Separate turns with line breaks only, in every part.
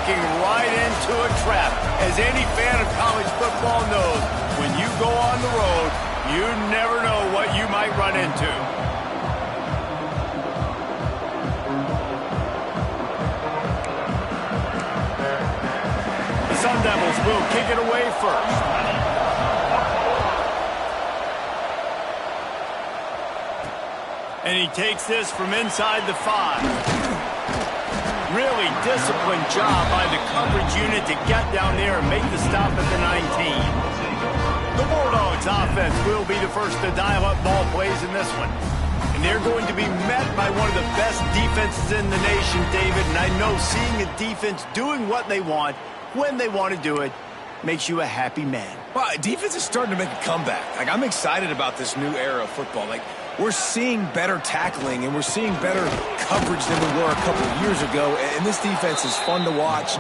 walking right into a trap. As any fan of college football knows, when you go on the road, you never know what you might run into. The Sun Devils will kick it away first. And he takes this from inside the 5. Really disciplined job by the coverage unit to get down there and make the stop at the 19. The Bulldogs offense will be the first to dial up ball plays in this one. And they're going to be met by one of the best defenses in the nation, David. And I know seeing a defense doing what they want, when they want to do it, makes you a happy man.
Well, defense is starting to make a comeback. I'm excited about this new era of football. We're seeing better tackling, and we're seeing better coverage than we were a couple of years ago. And this defense is fun to watch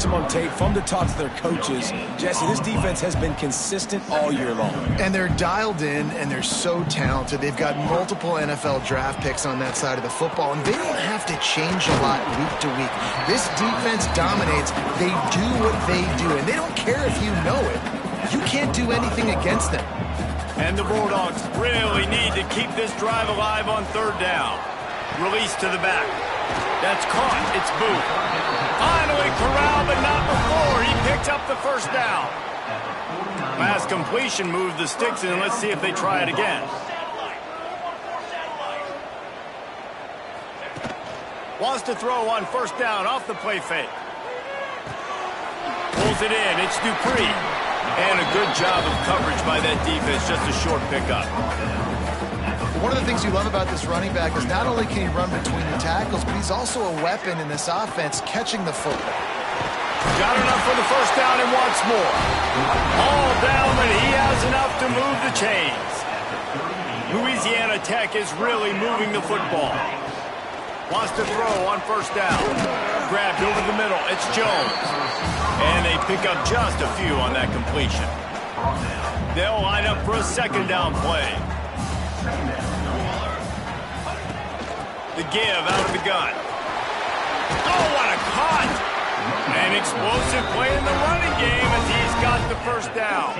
them on tape, fun to talk to their coaches. Jesse, this defense has been consistent all year long.
And they're dialed in, and they're so talented. They've got multiple NFL draft picks on that side of the football, and they don't have to change a lot week to week. This defense dominates. They do what they do, and they don't care if you know it. You can't do anything against them.
And the Bulldogs really need to keep this drive alive on 3rd down. Release to the back. That's caught. It's Booth. Finally corralled, but not before. He picks up the 1st down. Pass completion moved the sticks in. Let's see if they try it again. Wants to throw on 1st down off the play fake. Pulls it in. It's Dupree. And a good job of coverage by that defense, just a short pickup.
One of the things you love about this running back is not only can he run between the tackles, but he's also a weapon in this offense catching the football.
Got enough for the 1st down and wants more. All down, but he has enough to move the chains. Louisiana Tech is really moving the football. Wants to throw on 1st down. Grabbed over the middle. It's Jones. And they pick up just a few on that completion. They'll line up for a 2nd down play. The give out of the gun. Oh, what a cut! An explosive play in the running game as he's got the 1st down.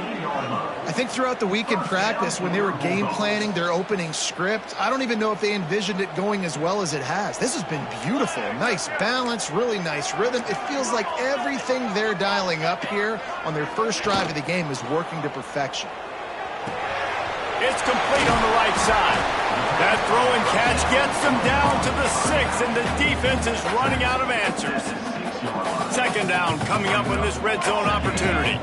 I think throughout the week in practice, when they were game planning their opening script, I don't even know if they envisioned it going as well as it has. This has been beautiful. Nice balance, really nice rhythm. It feels like everything they're dialing up here on their first drive of the game is working to perfection.
It's complete on the right side. That throw and catch gets them down to the 6, and the defense is running out of answers. 2nd down coming up on this red zone opportunity.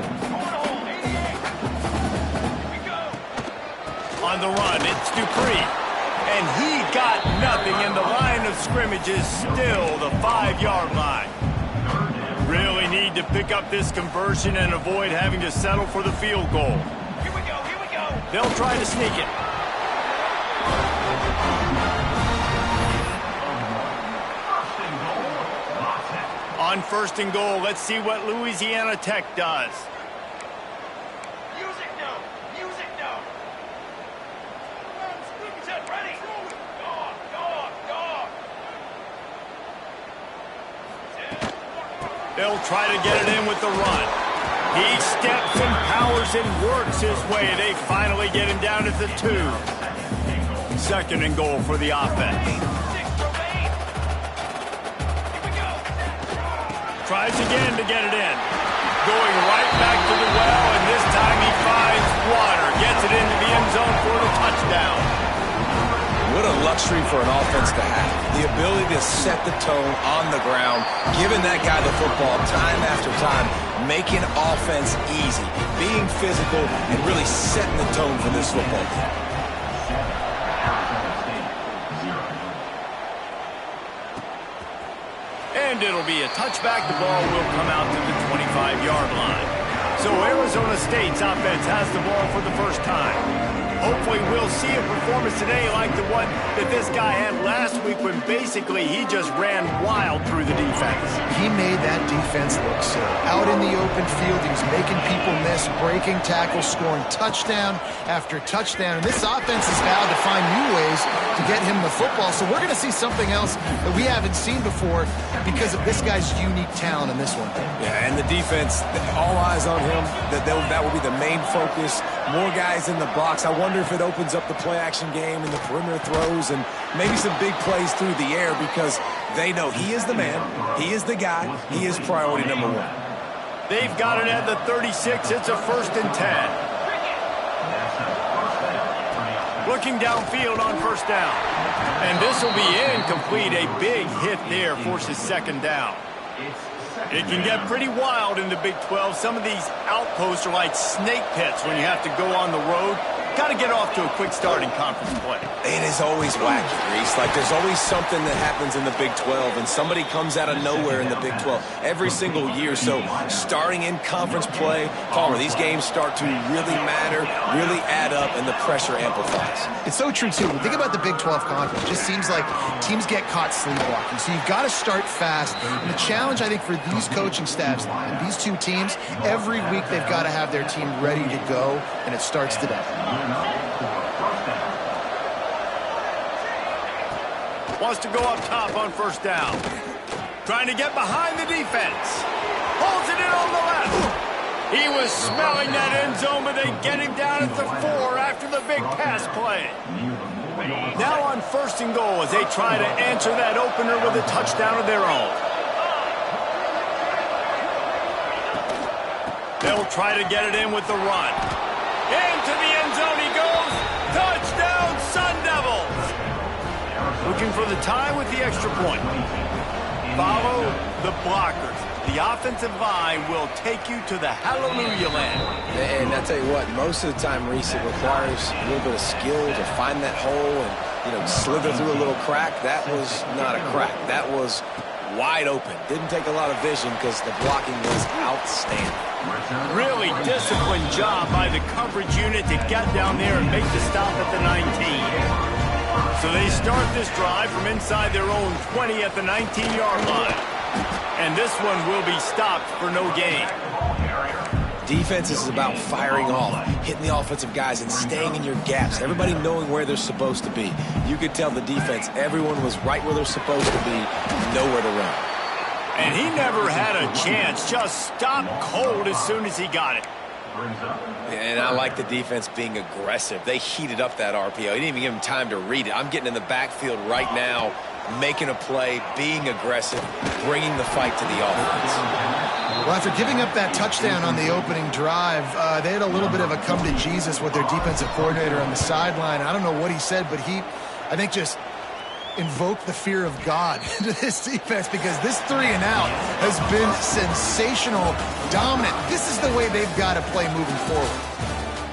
On the run, it's Dupree. And he got nothing, and the line of scrimmage is still the 5-yard line. Really need to pick up this conversion and avoid having to settle for the field goal.
Here we go.
They'll try to sneak it. On 1st and goal, let's see what Louisiana Tech does.
Music now. Set, ready. Dog.
They'll try to get it in with the run. He steps and powers and works his way. They finally get him down at the 2. 2nd and goal for the offense. Tries again to get it in. Going right back to the well, and this time he finds water. Gets it into the end zone for the touchdown.
What a luxury for an offense to have. The ability to set the tone on the ground, giving that guy the football time after time, making offense easy, being physical, and really setting the tone for this football team.
And it'll be a touchback. The ball will come out to the 25-yard line. So Arizona State's offense has the ball for the first time. Hopefully we'll see a performance today like the one that this guy had last week when basically he just ran wild through the defense.
He made that defense look silly. Out in the open field, he was making people miss, breaking tackles, scoring touchdown after touchdown. And this offense has vowed to find new ways to get him the football. So we're going to see something else that we haven't seen before because of this guy's unique talent in this one.
Yeah, and the defense, all eyes on him. That will be the main focus. More guys in the box. I wonder if it opens up the play-action game and the perimeter throws and maybe some big plays through the air because they know he is the man, he is the guy, he is priority number one.
They've got it at the 36. It's a 1st and 10. Looking downfield on 1st down. And this will be incomplete. A big hit there forces 2nd down. It can get pretty wild in the Big 12. Some of these outposts are like snake pits when you have to go on the road. Got to get off to a quick start in conference play.
It is always wacky, Reese. Like, there's always something that happens in the Big 12, and somebody comes out of nowhere in the Big 12 every single year. So, starting in conference play, Palmer, these games start to really matter, really add up, and the pressure amplifies.
It's so true, too. Think about the Big 12 conference. It just seems like teams get caught sleepwalking. So, you've got to start fast. And the challenge, I think, for these coaching staffs and these two teams, every week they've got to have their team ready to go, and it starts today.
Wants to go up top on 1st down. Trying to get behind the defense. Holds it in on the left. He was smelling that end zone, but they get him down at the 4 after the big pass play. Now on 1st and goal as they try to answer that opener with a touchdown of their own. They'll try to get it in with the run. Into the end zone he goes. Touchdown, Sun Devils. Looking for the tie with the extra point. Follow the blockers. The offensive line will take you to the hallelujah land.
And I tell you what, most of the time, Reese, it requires a little bit of skill to find that hole and, slither through a little crack. That was not a crack. That was wide open. Didn't take a lot of vision because the blocking was outstanding.
Really disciplined job by the coverage unit to get down there and make the stop at the 19. So they start this drive from inside their own 20 at the 19-yard line. And this one will be stopped for no gain.
Defense is about firing off, hitting the offensive guys and staying in your gaps. Everybody knowing where they're supposed to be. You could tell the defense, everyone was right where they're supposed to be, nowhere to run.
And he never had a chance, just stopped cold as soon as he got it.
And I like the defense being aggressive. They heated up that RPO. He didn't even give him time to read it. I'm getting in the backfield right now, making a play, being aggressive, bringing the fight to the offense.
Well, after giving up that touchdown on the opening drive, they had a little bit of a come to Jesus with their defensive coordinator on the sideline. I don't know what he said, but he, I think, just invoke the fear of God into this defense because this 3 and out has been sensational, dominant. This is the way they've got to play moving forward.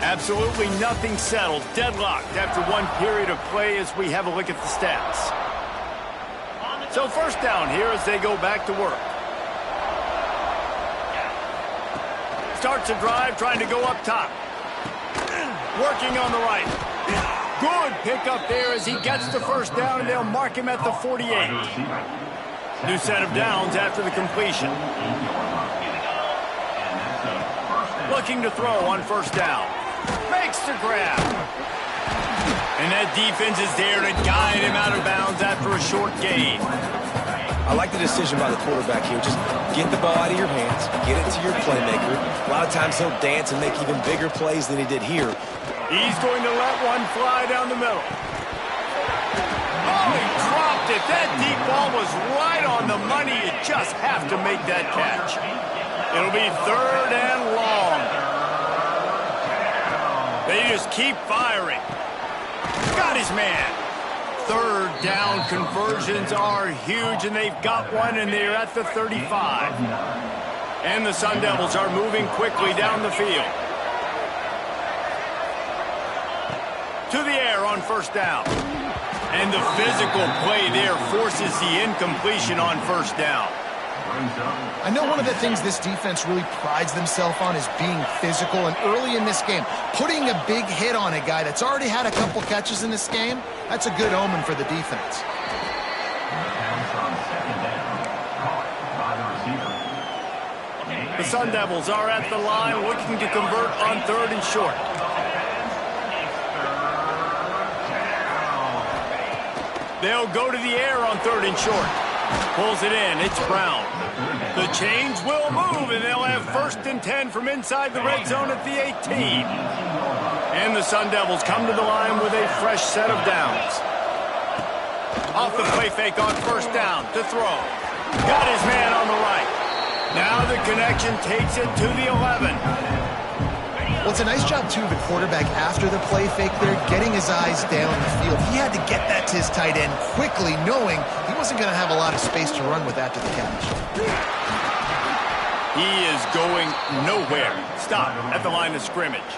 Absolutely nothing settled, deadlocked after one period of play as we have a look at the stats. So 1st down here as they go back to work. Starts a drive trying to go up top. Working on the right. Good pickup there as he gets the 1st down, and they'll mark him at the 48. New set of downs after the completion. Looking to throw on 1st down. Makes the grab. And that defense is there to guide him out of bounds after a short gain.
I like the decision by the quarterback here. Just get the ball out of your hands, get it to your playmaker. A lot of times he'll dance and make even bigger plays than he did here.
He's going to let one fly down the middle. Oh, he dropped it. That deep ball was right on the money. You just have to make that catch. It'll be 3rd and long. They just keep firing. Got his man. 3rd down conversions are huge, and they've got one, and they're at the 35. And the Sun Devils are moving quickly down the field. To the air on 1st down. And the physical play there forces the incompletion on 1st down.
I know one of the things this defense really prides themselves on is being physical, and early in this game, putting a big hit on a guy that's already had a couple catches in this game, that's a good omen for the defense.
The Sun Devils are at the line looking to convert on 3rd and short. They'll go to the air on 3rd and short. Pulls it in. It's Brown. The chains will move, and they'll have 1st and 10 from inside the red zone at the 18. And the Sun Devils come to the line with a fresh set of downs. Off the play fake on 1st down to throw. Got his man on the right. Now the connection takes it to the 11.
Well, it's a nice job, too, the quarterback after the play fake there, getting his eyes down the field. He had to get that to his tight end quickly, knowing he wasn't going to have a lot of space to run with after the catch.
He is going nowhere. Stop at the line of scrimmage.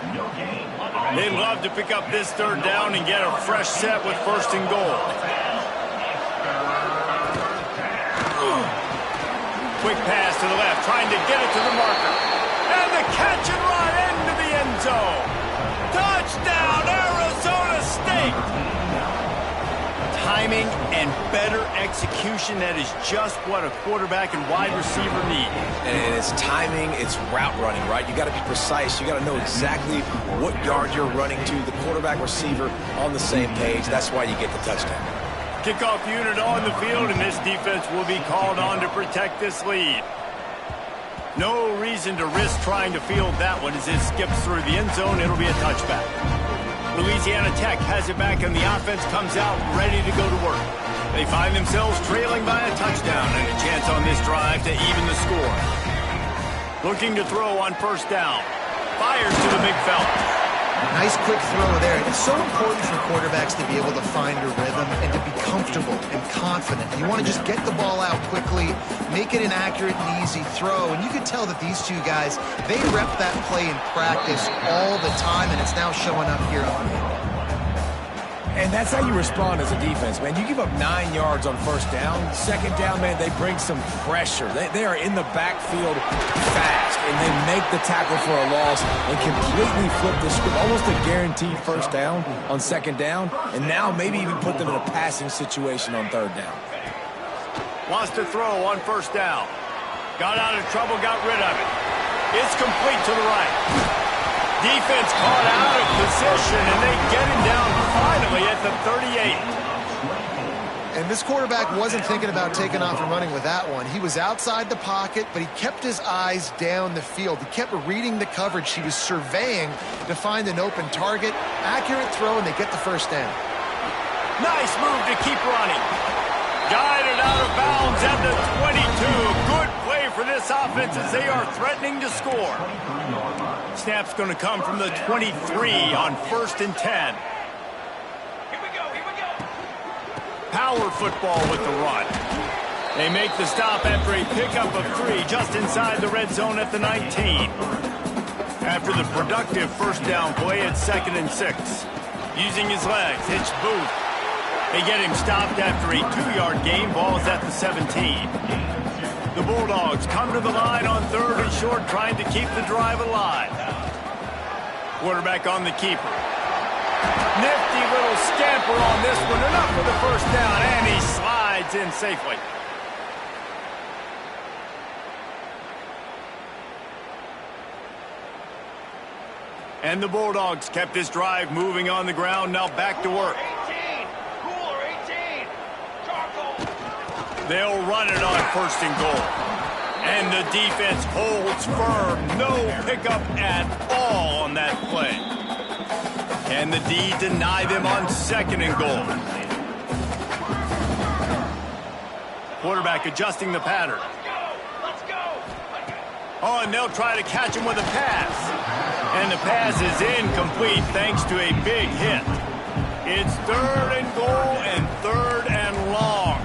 They'd love to pick up this 3rd down and get a fresh set with 1st and goal. Quick pass to the left, trying to get it to the marker. And the catch and run into the end zone. Touchdown, Arizona State! Timing and better execution, that is just what a quarterback and wide receiver need.
And it's timing, it's route running, right? You got to be precise. You got to know exactly what yard you're running to. The quarterback receiver on the same page. That's why you get the touchdown.
Kickoff unit on the field, and this defense will be called on to protect this lead. No reason to risk trying to field that one as it skips through the end zone. It'll be a touchback. Louisiana Tech has it back, and the offense comes out ready to go to work. They find themselves trailing by a touchdown and a chance on this drive to even the score. Looking to throw on 1st down. Fires to the big fella.
Nice quick throw there. It's so important for quarterbacks to be able to find a rhythm and to be comfortable and confident. You want to just get the ball out quickly, make it an accurate and easy throw. And you can tell that these two guys, they rep that play in practice all the time, and it's now showing up here on it.
And that's how you respond as a defense, man. You give up 9 yards on 1st down. 2nd down, man, they bring some pressure. They are in the backfield fast, and they make the tackle for a loss and completely flip the script. Almost a guaranteed 1st down on 2nd down, and now maybe even put them in a passing situation on 3rd down.
Wants to throw on 1st down. Got out of trouble, got rid of it. It's complete to the right. Defense caught out of position, and they get him down finally at the 38.
And this quarterback wasn't thinking about taking off and running with that one. He was outside the pocket, but he kept his eyes down the field. He kept reading the coverage. He was surveying to find an open target. Accurate throw, and they get the 1st down.
Nice move to keep running. Guided out of bounds at the 22. Good play for this offense as they are threatening to score. Snap's going to come from the 23 on 1st and 10.
Here we go, here we go.
Power football with the run. They make the stop after a pickup of 3 just inside the red zone at the 19. After the productive 1st down play at 2nd and 6. Using his legs, it's Booth. They get him stopped after a 2-yard gain. Ball's at the 17. The Bulldogs come to the line on 3rd and short, trying to keep the drive alive. Quarterback on the keeper. Nifty little scamper on this one. Enough for the 1st down, and he slides in safely. And the Bulldogs kept this drive moving on the ground. Now back to work.
18. Cooler, 18. Charcoal.
They'll run it on 1st and goal. And the defense holds firm. No pickup at all on that play. And the D deny them on 2nd and goal. Quarterback adjusting the pattern.
Let's go.
Oh, and they'll try to catch him with a pass. And the pass is incomplete thanks to a big hit. It's 3rd and goal and 3rd and long.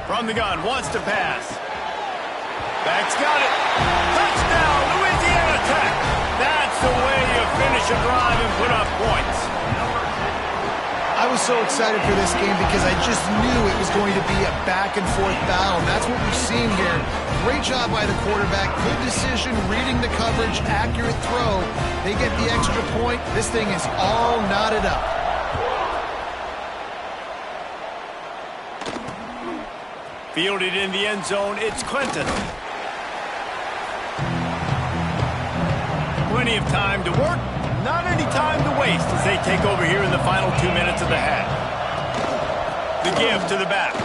From the gun, wants to pass. Back's got it. Touchdown, Louisiana Tech. That's the way you finish a drive and put up points.
I was so excited for this game because I just knew it was going to be a back-and-forth battle, and that's what we've seen here. Great job by the quarterback. Good decision, reading the coverage, accurate throw. They get the extra point. This thing is all knotted up.
Fielded in the end zone, it's Clinton. Plenty of time to work, not any time to waste as they take over here in the final 2 minutes of the half. The give to the back.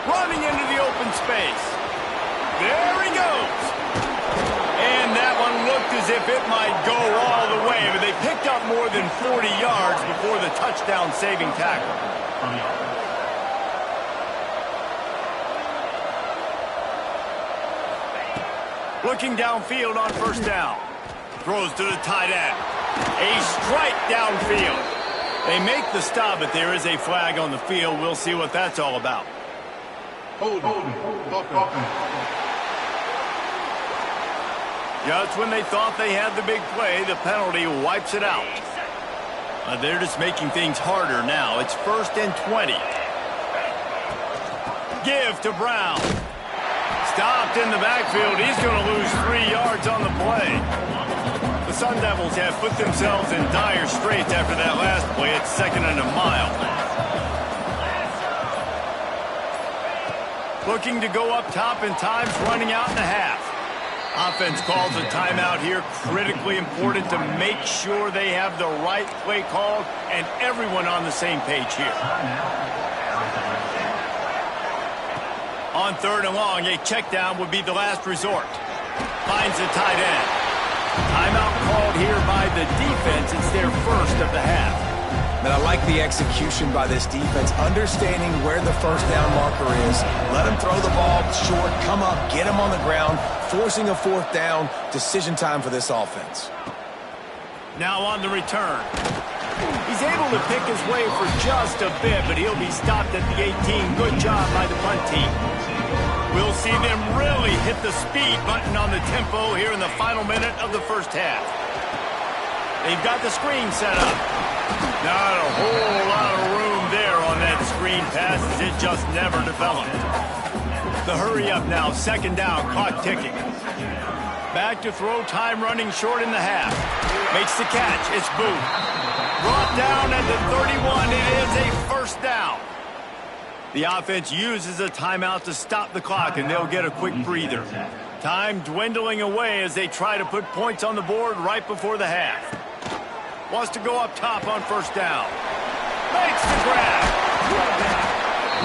Running into the open space. There he goes. And that one looked as if it might go all the way, but they picked up more than 40 yards before the touchdown-saving tackle. Looking downfield on first down. Throws to the tight end. A strike downfield. They make the stop, but there is a flag on the field. We'll see what that's all about. Just when they thought they had the big play, the penalty wipes it out. They're just making things harder now. It's 1st and 20. Give to Brown. Stopped in the backfield. He's going to lose 3 yards on the play. The Sun Devils have put themselves in dire straits after that last play. It's 2nd and a mile. Looking to go up top, and time's running out in a half. Offense calls a timeout here. Critically important to make sure they have the right play called and everyone on the same page here. On 3rd and long, a check down would be the last resort. Finds the tight end. Timeout called here by the defense. It's their first of the half.
And I like the execution by this defense, understanding where the first down marker is. Let them throw the ball short, come up, get them on the ground, forcing a 4th down. Decision time for this offense.
Now on the return. He's able to pick his way for just a bit, but he'll be stopped at the 18. Good job by the punt team. We'll see them really hit the speed button on the tempo here in the final minute of the first half. They've got the screen set up. Not a whole lot of room there on that screen pass as it just never developed. The hurry up now, 2nd down, clock ticking. Back to throw, time running short in the half. Makes the catch, it's Booth. Brought down at the 31, it is a 1st down. The offense uses a timeout to stop the clock, and they'll get a quick breather. Time dwindling away as they try to put points on the board right before the half. Wants to go up top on 1st down. Makes the grab.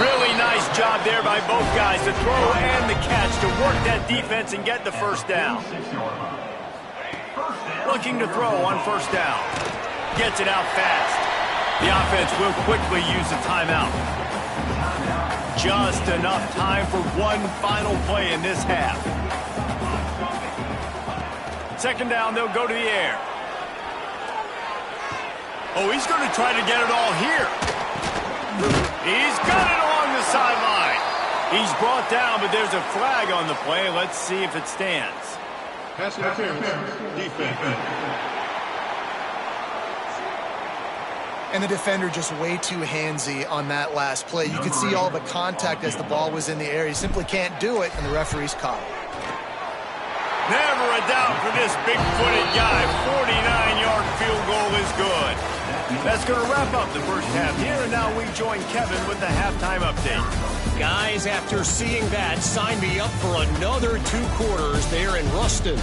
Really nice job there by both guys, the throw and the catch to work that defense and get the 1st down. Looking to throw on 1st down. Gets it out fast. The offense will quickly use a timeout. Just enough time for one final play in this half. 2nd down, they'll go to the air. Oh, he's going to try to get it all here. He's got it along the sideline. He's brought down, but there's a flag on the play. Let's see if it stands.
Pass interference, defense.
And the defender just way too handsy on that last play. You could see all the contact as the ball was in the air. He simply can't do it, and the referee's caught it.
Never a doubt for this big-footed guy. 49-yard field goal is good. That's going to wrap up the first half here, and now we join Kevin with the halftime update.
Guys, after seeing that, sign me up for another 2 quarters there in Ruston.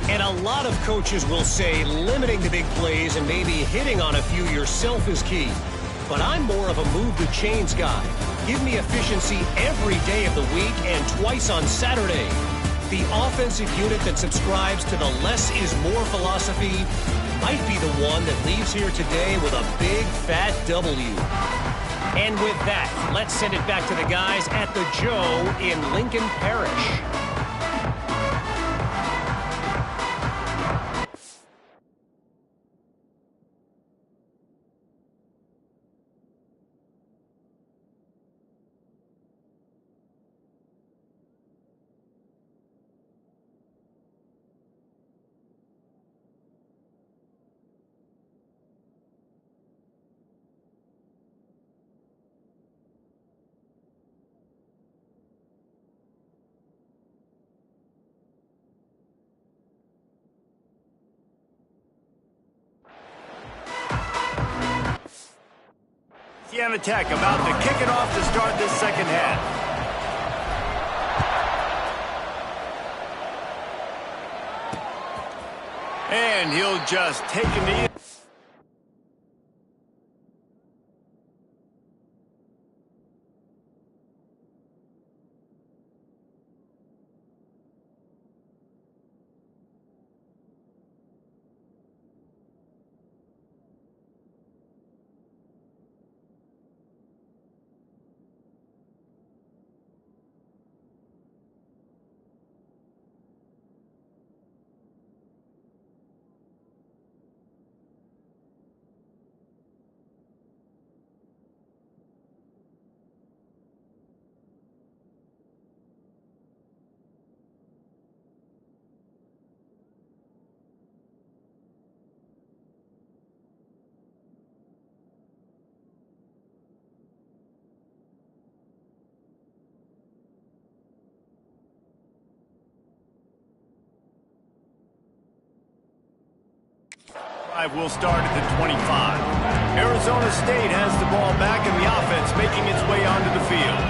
And a lot of coaches will say limiting the big plays and maybe hitting on a few yourself is key. But I'm more of a move the chains guy. Give me efficiency every day of the week and twice on Saturday. The offensive unit that subscribes to the less is more philosophy might be the one that leaves here today with a big fat W. And with that, let's send it back to the guys at the Joe in Lincoln Parish.
Louisiana Tech about to kick it off to start this second half. And he'll just take a knee. Will start at the 25. Arizona State has the ball back in the offense, making its way onto the field.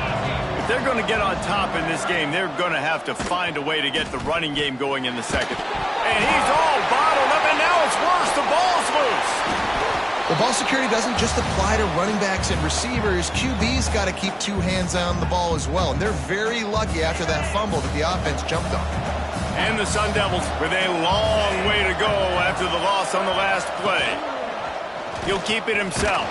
If they're going to get on top in this game, they're going to have to find a way to get the running game going in the second. And he's all bottled up, and now it's worse. The ball's loose.
The ball security doesn't just apply to running backs and receivers. QB's got to keep two hands on the ball as well. And they're very lucky after that fumble that the offense jumped on.
And the Sun Devils with a long way to go after the loss on the last play. He'll keep it himself.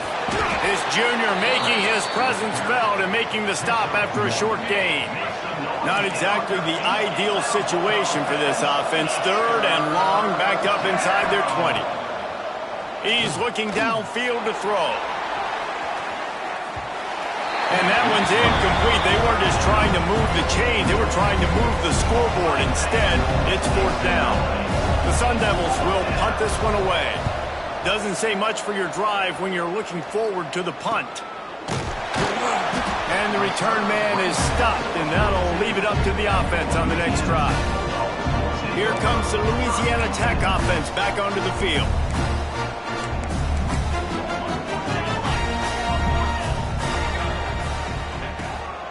His junior making his presence felt and making the stop after a short gain. Not exactly the ideal situation for this offense. Third and long, backed up inside their 20. He's looking downfield to throw. And that one's incomplete. They weren't just trying to move the chains. They were trying to move the scoreboard. Instead, it's fourth down. The Sun Devils will punt this one away. Doesn't say much for your drive when you're looking forward to the punt. And the return man is stopped, and that'll leave it up to the offense on the next drive. Here comes the Louisiana Tech offense back onto the field.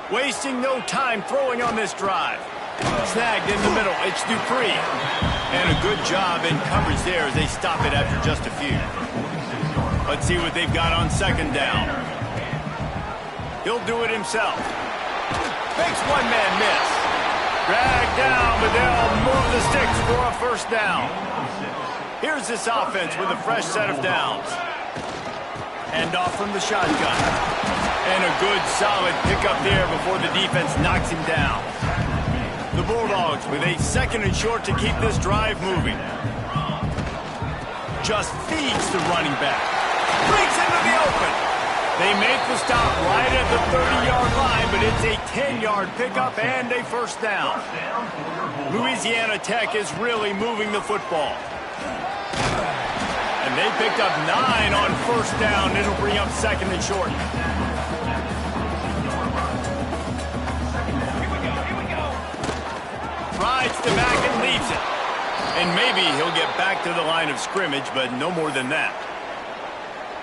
Wasting no time throwing on this drive. Snagged in the middle. It's Dupree. And a good job in coverage there as they stop it after just a few. Let's see what they've got on second down. He'll do it himself. Makes one-man miss. Dragged down, but they'll move the sticks for a first down. Here's this offense with a fresh set of downs. Hand off from the shotgun. And a good, solid pickup there before the defense knocks him down. The Bulldogs with a second and short to keep this drive moving. Just feeds the running back. Breaks into the open. They make the stop right at the 30-yard line, but it's a 10-yard pickup and a first down. Louisiana Tech is really moving the football. And they picked up 9 on first down. It'll bring up second and short. Rides the back and leaves it. And maybe he'll get back to the line of scrimmage, but no more than that.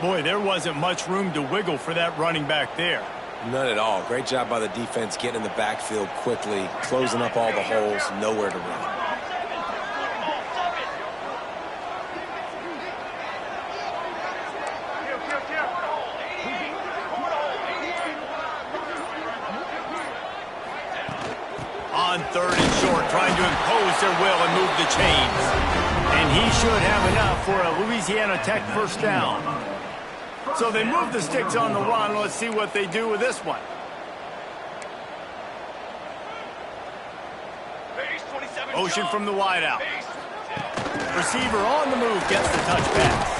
Boy, there wasn't much room to wiggle for that running back there.
None at all. Great job by the defense getting in the backfield quickly, closing up all the holes, nowhere to run.
On third and short, trying to impose their will and move the chains. And he should have enough for a Louisiana Tech first down. So they move the sticks on the run. Let's see what they do with this one. Motion from the wideout. Receiver on the move gets the touch pass.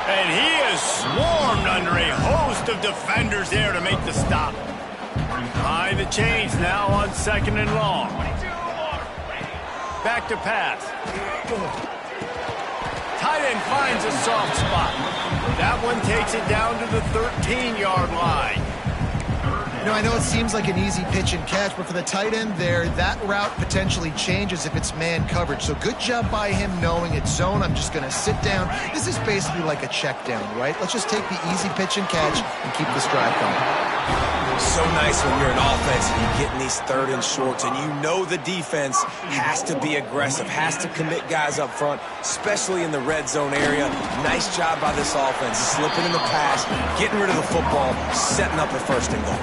And he is swarmed under a host of defenders there to make the stop. By the chains now on second and long. Back to pass. Tight end finds a soft spot. That one takes it down to the 13-yard line.
You know, I know it seems like an easy pitch and catch, but for the tight end there, that route potentially changes if it's man coverage. So good job by him knowing it's zone. I'm just going to sit down. This is basically like a check down, right? Let's just take the easy pitch and catch and keep this drive going.
so nice when you're an offense and you get in these third and shorts and you know the defense has to be aggressive, has to commit guys up front, especially in the red zone area. Nice job by this offense, slipping in the pass, getting rid of the football, setting up a first and goal.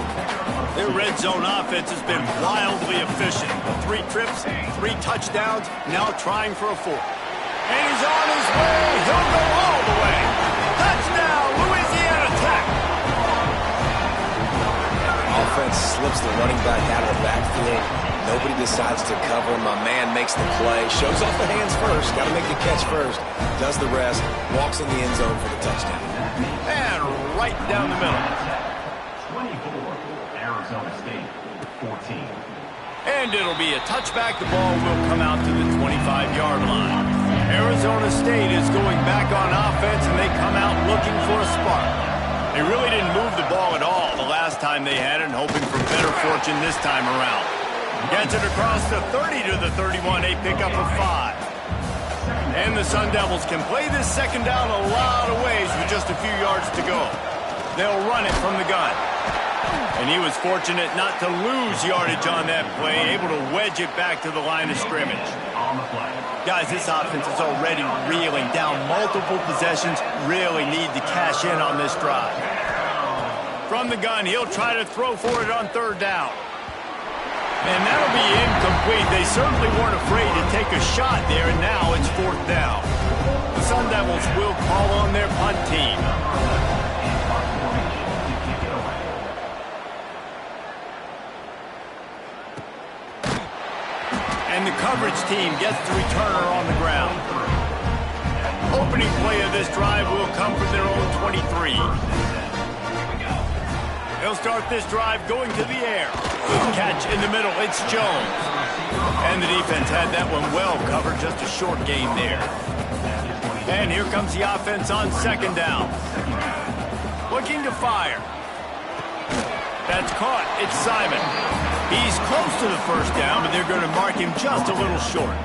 Their red zone offense has been wildly efficient. 3 trips, 3 touchdowns, now trying for a 4th. And he's on his way. He'll go all the way. Touchdown, Louisiana Tech.
Offense slips the running back out of the backfield. Nobody decides to cover. My man makes the play. Shows off the hands first. Got to make the catch first. Does the rest. Walks in the end zone for the touchdown.
And right down the middle.
24, Arizona State, 14.
And it'll be a touchback. The ball will come out to the 25-yard line. Arizona State is going back on offense, and they come out looking for a spark. They really didn't move the ball at all the last time they had it, hoping for better fortune this time around. Gets it across the 30 to the 31, a pickup of 5. And the Sun Devils can play this second down a lot of ways with just a few yards to go. They'll run it from the gun. And he was fortunate not to lose yardage on that play, able to wedge it back to the line of scrimmage. Guys, this offense is already reeling down multiple possessions, really need to cash in on this drive. From the gun, he'll try to throw for it on 3rd down. And that'll be incomplete. They certainly weren't afraid to take a shot there, and now it's 4th down. The Sun Devils will call on their punt team. And the coverage team gets the returner on the ground. Opening play of this drive will come from their own 23. They'll start this drive going to the air. Good catch in the middle. It's Jones. And the defense had that one well covered. Just a short gain there. And here comes the offense on 2nd down. Looking to fire. That's caught. It's Simon. He's close to the 1st down, but they're going to mark him just a little short.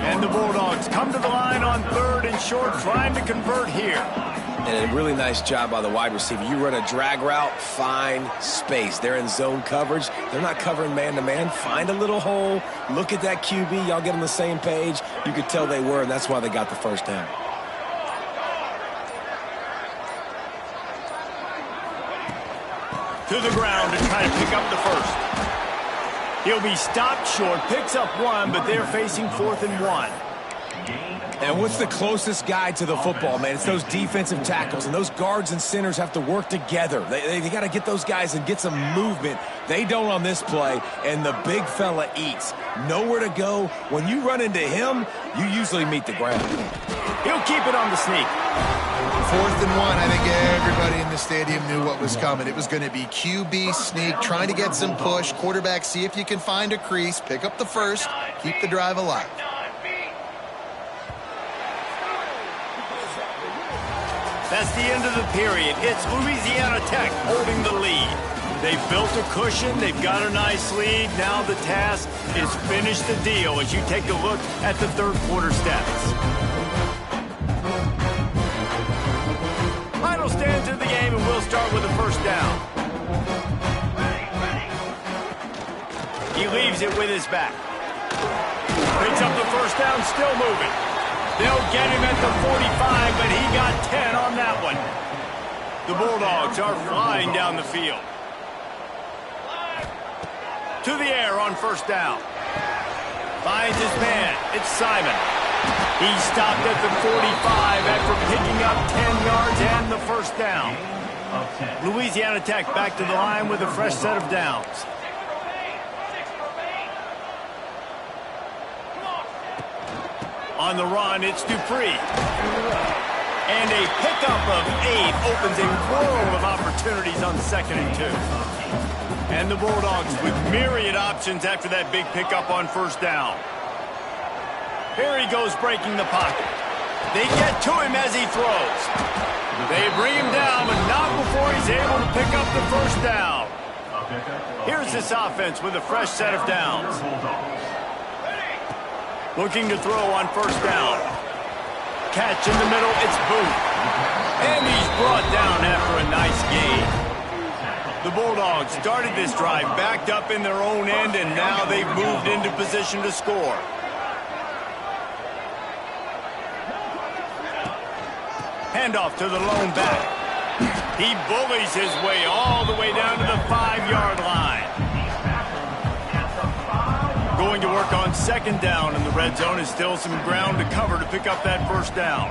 And the Bulldogs come to the line on 3rd and short, trying to convert here.
And a really nice job by the wide receiver. You run a drag route, find space. They're in zone coverage. They're not covering man-to-man. Find a little hole. Look at that QB. Y'all get on the same page. You could tell they were, and that's why they got the 1st down.
To the ground to try to pick up the 1st. He'll be stopped short, picks up 1, but they're facing 4th and 1.
And what's the closest guy to the football, man? It's those defensive tackles, and those guards and centers have to work together. They got to get those guys and get some movement. They don't on this play, and the big fella eats. Nowhere to go. When you run into him, you usually meet the ground.
He'll keep it on the sneak.
4th and 1, I think everybody in the stadium knew what was coming. It was going to be QB sneak, trying to get some push. Quarterback, see if you can find a crease, pick up the 1st, keep the drive alive.
That's the end of the period. It's Louisiana Tech holding the lead. They've built a cushion. They've got a nice lead. Now the task is finish the deal as you take a look at the 3rd quarter stats. Final stands of the game, and we'll start with a 1st down. He leaves it with his back. Picks up the 1st down, still moving. They'll get him at the 45, but he got 10 on that one. The Bulldogs are flying down the field. To the air on 1st down. Finds his man. It's Simon. He stopped at the 45 after picking up 10 yards and the 1st down. Louisiana Tech back to the line with a fresh set of downs. On the run, it's Dupree. And a pickup of 8 opens a world of opportunities on 2nd and 2. And the Bulldogs with myriad options after that big pickup on 1st down. Here he goes breaking the pocket. They get to him as he throws. They bring him down, but not before he's able to pick up the 1st down. Here's this offense with a fresh set of downs. Looking to throw on 1st down. Catch in the middle, it's Booth. And he's brought down after a nice gain. The Bulldogs started this drive, backed up in their own end, and now they've moved into position to score. Handoff to the lone back. He bullies his way all the way down to the 5-yard line. Going to work on second down in the red zone is still some ground to cover to pick up that first down.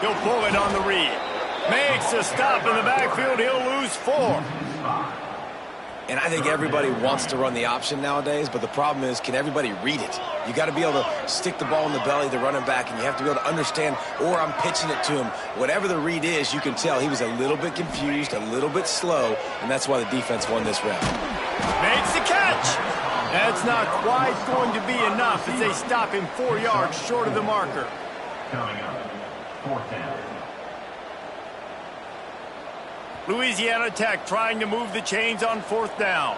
He'll pull it on the read. Makes a stop in the backfield. He'll lose 4.
And I think everybody wants to run the option nowadays, but the problem is, can everybody read it? You got to be able to stick the ball in the belly of the running back, and you have to be able to understand, or I'm pitching it to him. Whatever the read is, you can tell he was a little bit confused, a little bit slow, and that's why the defense won this round.
Makes the catch. That's not quite going to be enough as they stop him 4 yards short of the marker.
Coming up, 4th down.
Louisiana Tech trying to move the chains on 4th down.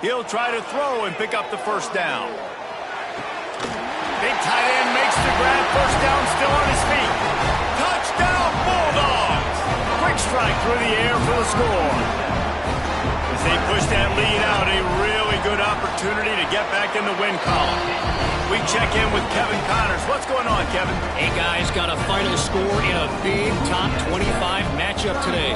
He'll try to throw and pick up the first down. Big tight end makes the grab. First down, still on his feet. Touchdown, Bulldogs! Quick strike through the air for the score. As they push that lead out, a really good opportunity to get back in the win column. We check in with Kevin Connors. What's going on, Kevin?
Hey, guys, got a final score in a big top 25 matchup today.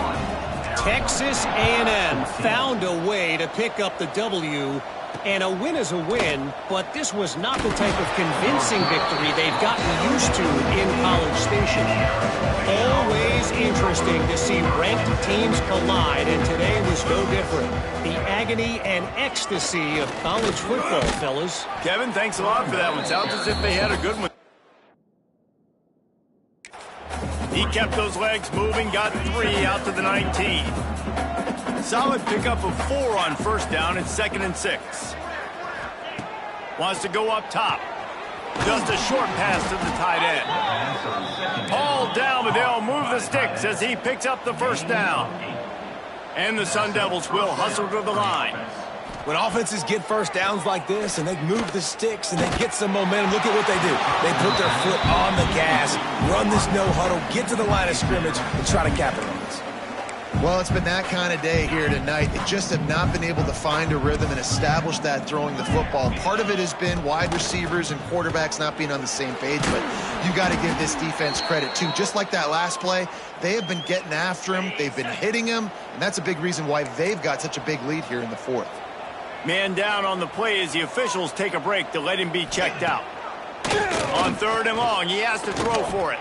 Texas A&M found a way to pick up the W, and a win is a win, but this was not the type of convincing victory they've gotten used to in College Station. Always interesting to see ranked teams collide, and today was no different. The agony and ecstasy of college football, fellas.
Kevin, thanks a lot for that one. Sounds as if they had a good one. He kept those legs moving, got 3 out to the 19. Solid pickup of 4 on first down and 2nd and 6. Wants to go up top. Just a short pass to the tight end. All down, but they'll move the sticks as he picks up the first down. And the Sun Devils will hustle to the line.
When offenses get first downs like this and they move the sticks and they get some momentum, look at what they do. They put their foot on the gas, run this no huddle, get to the line of scrimmage, and try to capitalize.
Well, it's been that kind of day here tonight. They just have not been able to find a rhythm and establish that throwing the football. Part of it has been wide receivers and quarterbacks not being on the same page, but you got to give this defense credit too. Just like that last play, they have been getting after him. They've been hitting him, and that's a big reason why they've got such a big lead here in the 4th.
Man down on the play as the officials take a break to let him be checked out. On 3rd and long, he has to throw for it.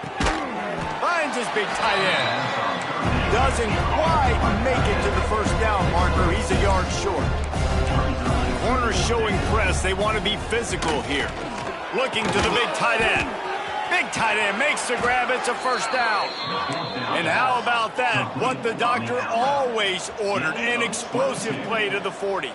Finds his big tight end. Doesn't quite make it to the first down marker. He's a yard short. Corners showing press. They want to be physical here. Looking to the big tight end. Big tight end makes the grab. It's a first down. And how about that? What the doctor always ordered, an explosive play to the 40.
Hey,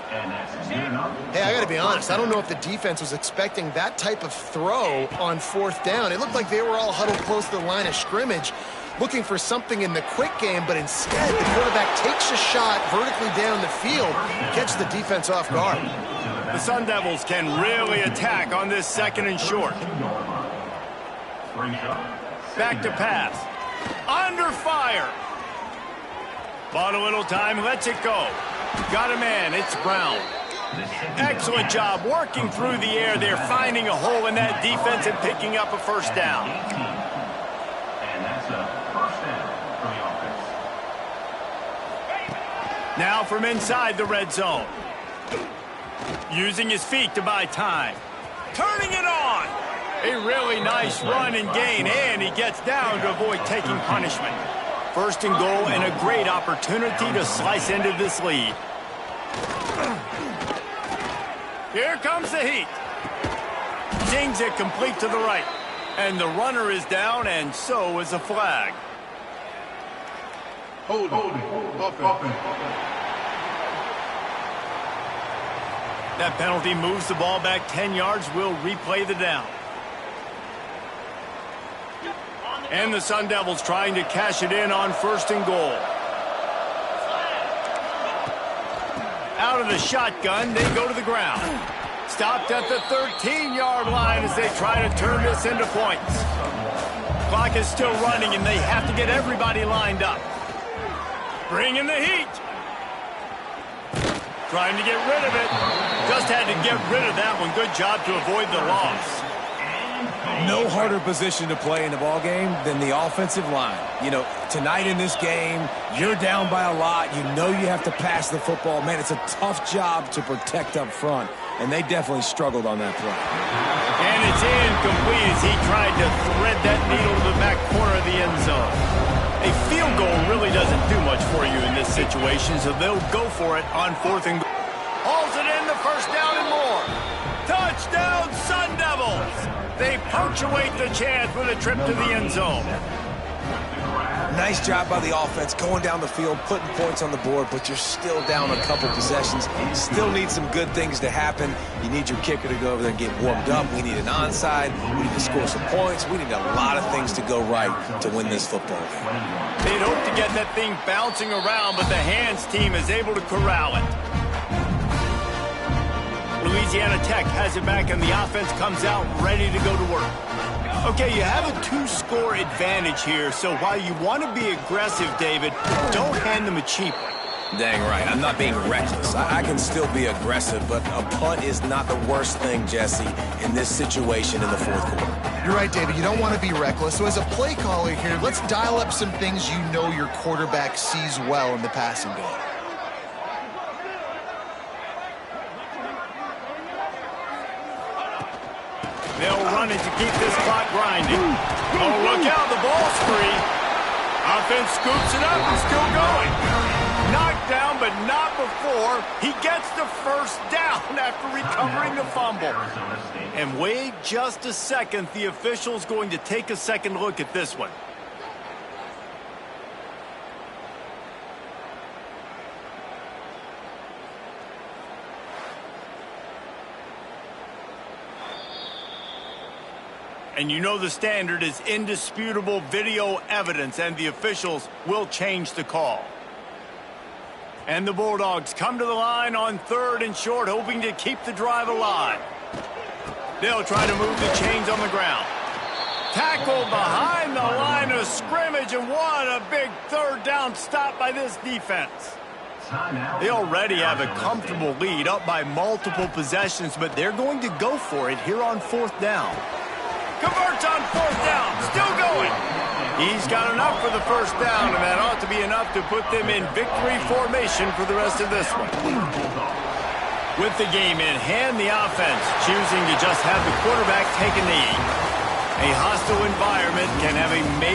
I got to be honest. I don't know if the defense was expecting that type of throw on 4th down. It looked like they were all huddled close to the line of scrimmage, looking for something in the quick game, but instead the quarterback takes a shot vertically down the field, catches the defense off guard.
The Sun Devils can really attack on this 2nd and short. Back to pass. Under fire. Bought a little time, lets it go. Got a man, it's Brown. Excellent job working through the air. They're finding a hole in that defense and picking up a first down.
And that's a first down for the offense.
Now from inside the red zone. Using his feet to buy time. Turning it on. A really nice run and gain, and he gets down to avoid taking punishment. 1st and goal, and a great opportunity to slice into this lead. Here comes the heat. Zings it complete to the right. And the runner is down, and so is a flag.
Holding. Offense.
That penalty moves the ball back 10 yards. We'll replay the down.
On the
And the Sun Devils trying to cash it in on 1st and goal. Out of the shotgun, they go to the ground. Stopped at the 13-yard line as they try to turn this into points. Clock is still running, and they have to get everybody lined up. Bring in the heat. Trying to get rid of it. Just had to get rid of that one. Good job to avoid the loss.
No harder position to play in the ball game than the offensive line. You know, tonight in this game, you're down by a lot. You know you have to pass the football. Man, it's a tough job to protect up front, and they definitely struggled on that play.
And it's incomplete as he tried to thread that needle to the back corner of the end zone. A field goal really doesn't do much for you in this situation, so they'll go for it on 4th and goal. Hauls it in, the 1st down and more. Touchdown, Sun Devils! They punctuate the chance with a trip to the end zone.
Nice job by the offense going down the field, putting points on the board, but you're still down a couple possessions. Still need some good things to happen. You need your kicker to go over there and get warmed up. We need an onside. We need to score some points. We need a lot of things to go right to win this football game.
They'd hope to get that thing bouncing around, but the Hands team is able to corral it. Louisiana Tech has it back, and the offense comes out ready to go to work. Okay, you have a 2-score advantage here, so while you want to be aggressive, David, don't hand them a cheap one.
Dang right. I'm not being reckless. I can still be aggressive, but a punt is not the worst thing, Jesse, in this situation in the 4th quarter.
You're right, David. You don't want to be reckless. So as a play caller here, let's dial up some things you know your quarterback sees well in the passing game.
They'll run it to keep this clock grinding. Oh, look out, the ball's free. Offense scoops it up and still going. Knocked down, but not before. He gets the 1st down after recovering the fumble. And wait just a second. The official's going to take a second look at this one. And you know the standard is indisputable video evidence, and the officials will change the call. And the Bulldogs come to the line on 3rd and short, hoping to keep the drive alive. They'll try to move the chains on the ground. Tackled behind the line of scrimmage, and what a big 3rd down stop by this defense. They already have a comfortable lead, up by multiple possessions, but they're going to go for it here on 4th down. Converts on 4th down, still going. He's got enough for the 1st down, and that ought to be enough to put them in victory formation for the rest of this one. With the game in hand, the offense choosing to just have the quarterback take a knee. A hostile environment can have a major